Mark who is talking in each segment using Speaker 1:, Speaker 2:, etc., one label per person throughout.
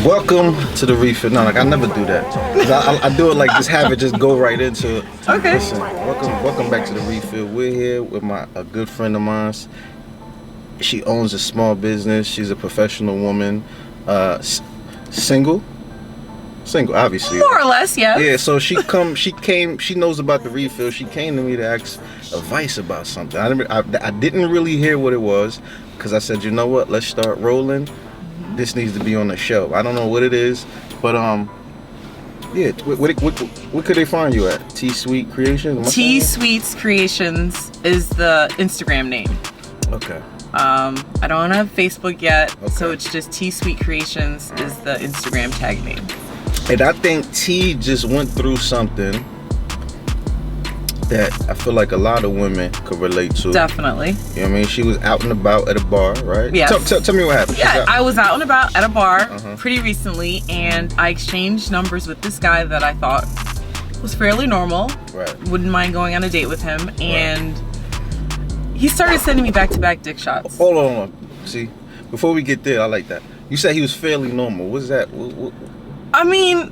Speaker 1: Welcome to the refill. No, like I never do that. 'Cause I do it like just have it just go right into it.
Speaker 2: Okay.
Speaker 1: Listen, welcome back to the refill. We're here with a good friend of mine. She owns a small business. She's a professional woman. Single, obviously.
Speaker 2: More or less, yeah.
Speaker 1: Yeah. So she knows about the refill. She came to me to ask advice about something. I didn't really hear what it was because I said, you know what? Let's start rolling. This needs to be on the show. I don't know what it is, but yeah. What could they find you at? T Sweet Creations.
Speaker 2: T Sweets Creations is the Instagram name.
Speaker 1: Okay.
Speaker 2: I don't have Facebook yet,
Speaker 1: Okay.
Speaker 2: so it's just T Sweet Creations is the Instagram tag name.
Speaker 1: And I think T just went through something that I feel like a lot of women could relate to.
Speaker 2: Definitely.
Speaker 1: You know what I mean? She was out and about at a bar, right?
Speaker 2: Yes.
Speaker 1: Tell me what happened.
Speaker 2: Yeah, I was out and about at a bar
Speaker 1: Uh-huh.
Speaker 2: pretty recently, and I exchanged numbers with this guy that I thought was fairly normal.
Speaker 1: Right.
Speaker 2: Wouldn't mind going on a date with him, and he started sending me back-to-back dick shots.
Speaker 1: Hold on. See, before we get there, I like that. You said he was fairly normal. What's that?
Speaker 2: I mean,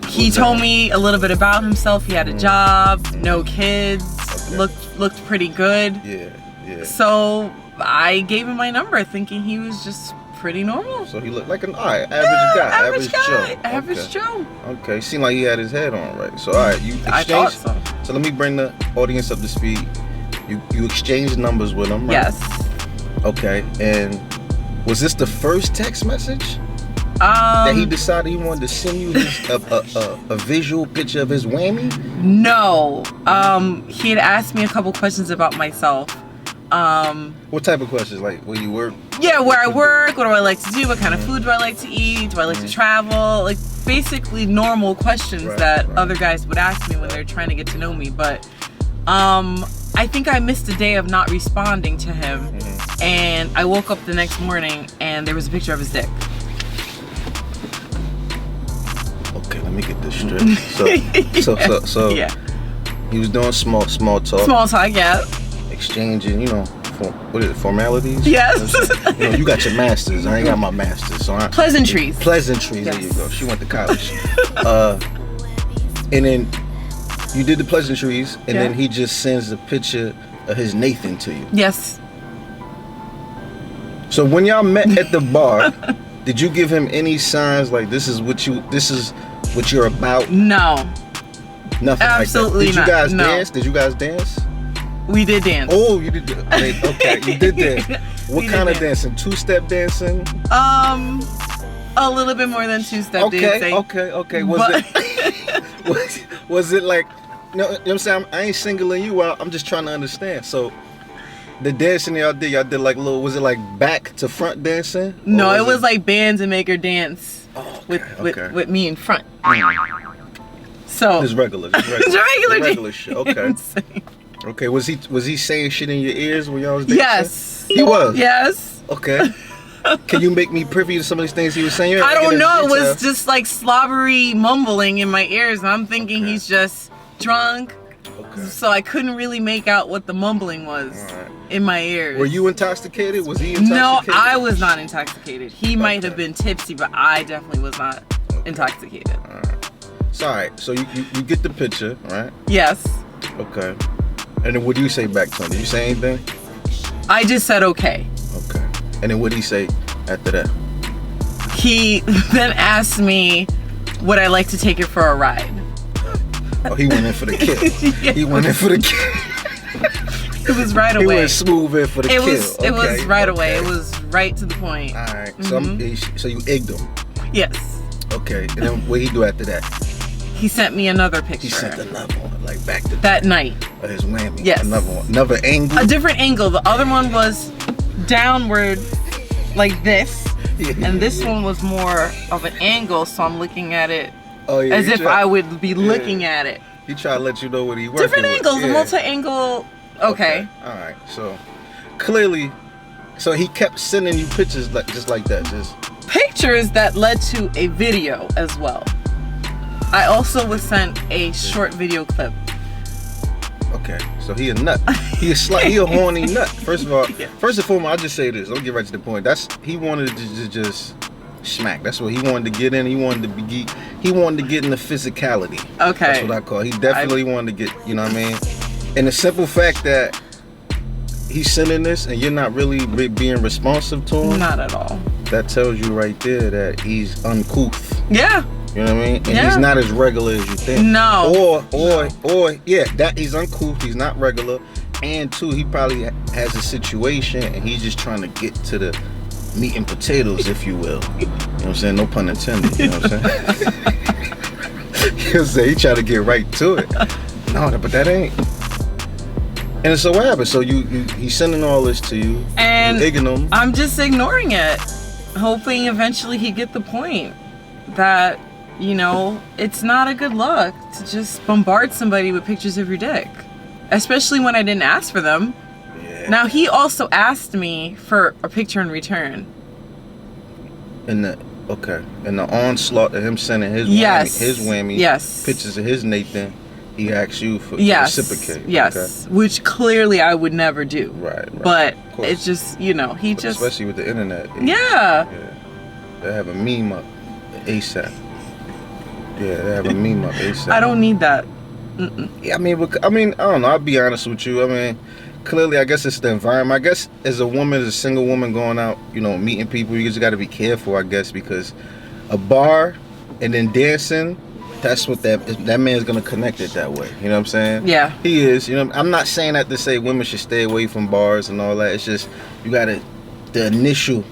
Speaker 2: he told me a little bit about himself. He had a job, no kids,
Speaker 1: Okay.
Speaker 2: looked pretty good.
Speaker 1: Yeah.
Speaker 2: So I gave him my number, thinking he was just pretty normal.
Speaker 1: So he looked like an average guy,
Speaker 2: Average guy,
Speaker 1: Joe.
Speaker 2: average
Speaker 1: Okay.
Speaker 2: Joe.
Speaker 1: Okay, seemed like he had his head on right. So all right, you
Speaker 2: I thought
Speaker 1: exchanged.
Speaker 2: so.
Speaker 1: So let me bring the audience up to speed. You exchanged numbers with him, right?
Speaker 2: Yes.
Speaker 1: Okay, and was this the first text message that he decided he wanted to send you a visual picture of his whammy?
Speaker 2: No. He had asked me a couple questions about myself.
Speaker 1: What type of questions? Like where you work?
Speaker 2: Yeah, where I work, what do I like to do, what kind of food do I like to eat, do I like to travel, like basically normal questions that other guys would ask me when they're trying to get to know me. But I think I missed a day of not responding to him, and I woke up the next morning and there was a picture of his dick.
Speaker 1: Okay, let me get this straight. So
Speaker 2: Yeah.
Speaker 1: he was doing small talk.
Speaker 2: Small talk, yeah.
Speaker 1: Exchanging, what is it, formalities?
Speaker 2: Yes.
Speaker 1: You got your masters. I ain't got my masters. So
Speaker 2: Pleasantries.
Speaker 1: Pleasantries,
Speaker 2: Yes.
Speaker 1: there you go. She went to college. And then you did the pleasantries, and then he just sends a picture of his Nathan to you.
Speaker 2: Yes.
Speaker 1: So when y'all met at the bar, did you give him any signs like this is what you're about?
Speaker 2: No.
Speaker 1: Nothing
Speaker 2: Absolutely
Speaker 1: like that. Did you guys
Speaker 2: not. No.
Speaker 1: dance? Did you guys dance?
Speaker 2: We did dance.
Speaker 1: Oh, you did. Okay, you did dance. What
Speaker 2: We
Speaker 1: kind
Speaker 2: did
Speaker 1: of dancing? Two-step dancing?
Speaker 2: A little bit more than two-step dancing.
Speaker 1: Okay. Was it like, you know what I'm saying? I ain't singling you out. I'm just trying to understand. So, the dancing y'all did like was it like back to front dancing?
Speaker 2: No, it was like bands and make her dance
Speaker 1: okay.
Speaker 2: with me in front. So
Speaker 1: It's regular.
Speaker 2: It's
Speaker 1: regular shit. Okay.
Speaker 2: Insane.
Speaker 1: Okay. Was he saying shit in your ears when y'all was dancing?
Speaker 2: Yes.
Speaker 1: He was.
Speaker 2: Yes.
Speaker 1: Okay. Can you make me privy to some of these things he was saying?
Speaker 2: I don't know. It was
Speaker 1: just.
Speaker 2: just like slobbery mumbling in my ears, and I'm thinking he's just drunk.
Speaker 1: Okay.
Speaker 2: So I couldn't really make out what the mumbling was in my ears.
Speaker 1: Were you intoxicated? Was he intoxicated?
Speaker 2: No, I was not intoxicated. He might have been tipsy, but I definitely was not intoxicated.
Speaker 1: All right. So, all right. So you get the picture, right?
Speaker 2: Yes.
Speaker 1: Okay. And then what do you say back to him? Did you say anything?
Speaker 2: I just said okay.
Speaker 1: Okay. And then what did he say after that?
Speaker 2: He then asked me, would I like to take her for a ride?
Speaker 1: Oh, he went in for the kill.
Speaker 2: Yeah.
Speaker 1: He went in for the kill.
Speaker 2: It was right away.
Speaker 1: He went smooth in for the kill.
Speaker 2: It was right away. It was right to the point.
Speaker 1: All right. So you egged him.
Speaker 2: Yes.
Speaker 1: Okay. And then what did he do after that?
Speaker 2: He sent me another picture.
Speaker 1: He sent another one, like back to
Speaker 2: that night.
Speaker 1: Of his whammy.
Speaker 2: Yes.
Speaker 1: Another one. Another angle.
Speaker 2: A different angle. The other one was downward like this. And this one was more of an angle, so I'm looking at it as if I would be looking at it.
Speaker 1: He tried to let you know what he working
Speaker 2: Different
Speaker 1: with.
Speaker 2: angles, a multi-angle. Okay.
Speaker 1: All right. So clearly, he kept sending you pictures just like that, just
Speaker 2: pictures that led to a video as well. I also was sent a short video clip.
Speaker 1: Okay, so he a nut. He a horny nut. First of all, first and foremost, I'll just say this. I'll get right to the point. He wanted to just smack. That's what he wanted to get in. He wanted to get in the physicality.
Speaker 2: Okay.
Speaker 1: That's what I call it. He definitely wanted to get, you know what I mean? And the simple fact that he's sending this and you're not really being responsive to him.
Speaker 2: Not at all.
Speaker 1: That tells you right there that he's uncouth.
Speaker 2: Yeah.
Speaker 1: You know what I mean? And he's not as regular as you think.
Speaker 2: No.
Speaker 1: Or yeah, that he's uncouth. He's not regular. And two, he probably has a situation and he's just trying to get to the meat and potatoes, if you will. You know what I'm saying? No pun intended. You know what I'm saying? You know what I'm saying? He trying to get right to it. No, but that ain't. And so what happened? So he's sending all this to you,
Speaker 2: and
Speaker 1: ignoring him.
Speaker 2: I'm just ignoring it, hoping eventually he'd get the point that, you know, it's not a good look to just bombard somebody with pictures of your dick, especially when I didn't ask for them.
Speaker 1: Yeah.
Speaker 2: Now he also asked me for a picture in return.
Speaker 1: And the onslaught of him sending his whammy,
Speaker 2: yes,
Speaker 1: pictures of his Nathan. He asked you for reciprocate.
Speaker 2: Yes, okay. Which clearly I would never do.
Speaker 1: Right.
Speaker 2: But it's just, you know,
Speaker 1: especially with the internet.
Speaker 2: Yeah.
Speaker 1: They have a meme up ASAP. Yeah, they have a meme up ASAP.
Speaker 2: I don't need that.
Speaker 1: Yeah, I mean, I don't know. I'll be honest with you. I mean, clearly, I guess it's the environment. I guess as a single woman going out, you know, meeting people, you just got to be careful, I guess, because a bar and then dancing. That's what that man's gonna connect it that way. You know what I'm saying?
Speaker 2: Yeah.
Speaker 1: He is. You know, I'm not saying that to say women should stay away from bars and all that. It's just you gotta the initial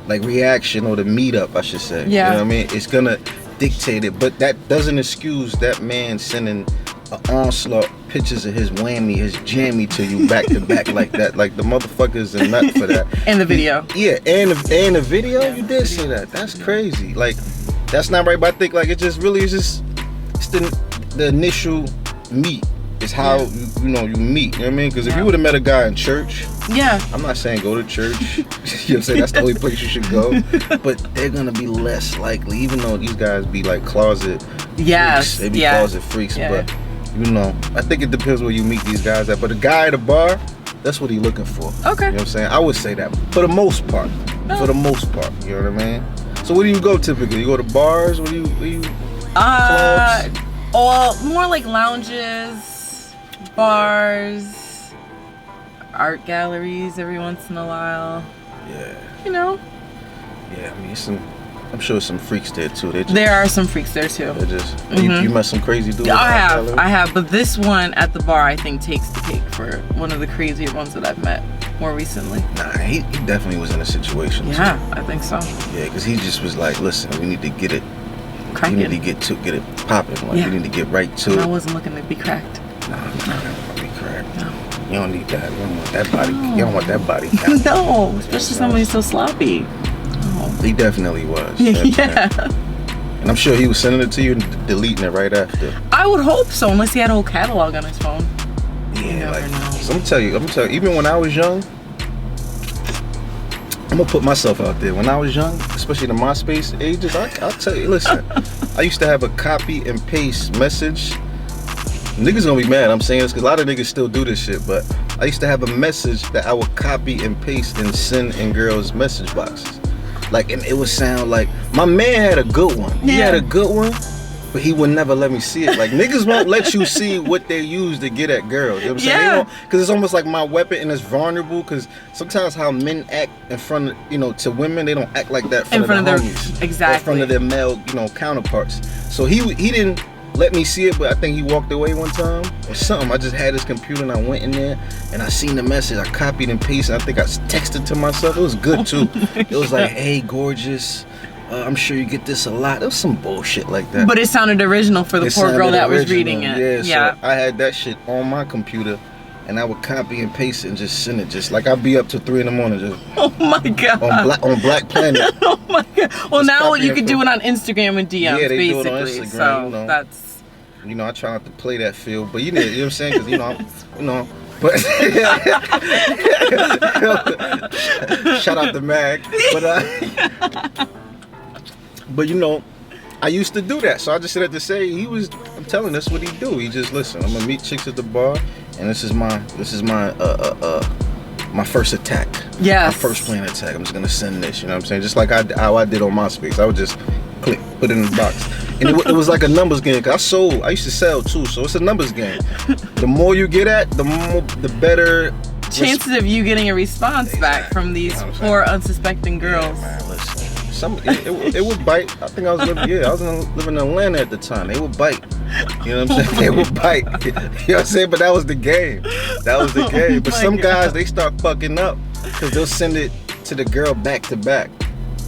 Speaker 1: reaction or the meetup, I should say.
Speaker 2: Yeah.
Speaker 1: You know what I mean? It's gonna dictate it, but that doesn't excuse that man sending an onslaught pictures of his whammy, his jammy to you back to back like that. Like the motherfuckers are nut for that.
Speaker 2: In the video.
Speaker 1: Yeah, and the video, you did say that. That's crazy. Like. That's not right, but I think it's just it's the initial meet is how you meet. You know what I mean? Because if you would have met a guy in church, I'm not saying go to church. You know what I'm saying? That's the only place you should go. But they're gonna be less likely, even though these guys be like closet freaks. They be closet freaks. Yeah. But I think it depends where you meet these guys at. But a guy at a bar, that's what he's looking for.
Speaker 2: Okay.
Speaker 1: You know what I'm saying? I would say that for the most part.
Speaker 2: No.
Speaker 1: For the most part, you know what I mean? So where do you go typically? You go to bars? Where do you clubs?
Speaker 2: Well, more like lounges, bars, art galleries every once in a while.
Speaker 1: Yeah.
Speaker 2: You know?
Speaker 1: Yeah, I mean, I'm sure some freaks there too.
Speaker 2: There are some freaks there too.
Speaker 1: You met some crazy dudes?
Speaker 2: I have, but this one at the bar I think takes the cake for one of the crazier ones that I've met more recently.
Speaker 1: Nah, he definitely was in a situation too.
Speaker 2: I think so.
Speaker 1: Yeah, because he just was like, listen, we need to get it
Speaker 2: cracking.
Speaker 1: You need to get it popping. You need to get right to it.
Speaker 2: I wasn't looking to be cracked.
Speaker 1: Nah, I'm not gonna be cracked.
Speaker 2: No.
Speaker 1: You don't need that. You don't want that body. No. You don't want that body count.
Speaker 2: No, especially somebody so sloppy. Oh.
Speaker 1: He definitely was.
Speaker 2: Yeah.
Speaker 1: And I'm sure he was sending it to you and deleting it right after.
Speaker 2: I would hope so, unless he had a whole catalog on his phone.
Speaker 1: Yeah, so I'm gonna tell you, even when I was young, I'm gonna put myself out there. When I was young, especially the MySpace ages, I'll tell you, listen, I used to have a copy and paste message. Niggas gonna be mad I'm saying this because a lot of niggas still do this shit, but I used to have a message that I would copy and paste and send in girls' message boxes. And it would sound like, my man had a good one. He had a good one, but he would never let me see it. Niggas won't let you see what they use to get at girls. You know what I'm saying? Because it's almost like my weapon and it's vulnerable. Because sometimes how men act in front of, to women, they don't act like that in front of their homies.
Speaker 2: Exactly.
Speaker 1: In front of their male, counterparts. So he didn't let me see it, but I think he walked away one time or something. I just had his computer and I went in there and I seen the message. I copied and pasted. I think I texted to myself. It was good too. It was like, hey, gorgeous. I'm sure you get this a lot. It was some bullshit like that.
Speaker 2: But it sounded original for the poor girl that was reading it.
Speaker 1: Yeah. So I had that shit on my computer and I would copy and paste it and just send it. Just like I'd be up till 3 a.m. just.
Speaker 2: Oh my God.
Speaker 1: On Black Planet.
Speaker 2: Oh my God. Well, just now you can do it on Instagram and DMs,
Speaker 1: yeah, they
Speaker 2: basically.
Speaker 1: Do it on Instagram,
Speaker 2: so that's.
Speaker 1: I try not to play that field, but you know what I'm saying? Because, but shout out to Mag. But I used to do that. So I just said to say I'm telling that's what he do. He just listen, I'm gonna meet chicks at the bar and this is my my first attack.
Speaker 2: Yes.
Speaker 1: My first planned attack. I'm just gonna send this. You know what I'm saying? Just like how I did on MySpace. I would just click, put it in the box, and it was like a numbers game. Cause I used to sell too, so it's a numbers game. The more you get at, the better
Speaker 2: chances of you getting a response back from these poor unsuspecting girls.
Speaker 1: Yeah, man, listen. It would bite. I think I was living in Atlanta at the time. They would bite. You know what I'm saying? They would bite. You know what I'm saying? But that was the game. But some guys, they start fucking up because they'll send it to the girl back to back.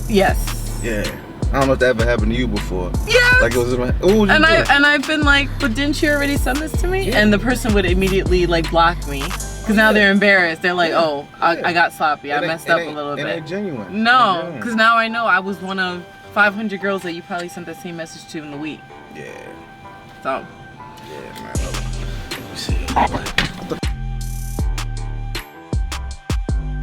Speaker 2: Yes.
Speaker 1: Yeah. I don't know if that ever happened to you before.
Speaker 2: Yeah.
Speaker 1: Like it was
Speaker 2: and I've been like, but didn't you already send this to me? Yeah. And the person would immediately like block me. Because now they're embarrassed. They're like, oh, I got sloppy. I messed up a little bit.
Speaker 1: It ain't genuine.
Speaker 2: No, because now I know I was one of 500 girls that you probably sent the same message to in the week.
Speaker 1: Yeah.
Speaker 2: So.
Speaker 1: Yeah, man. Let me see.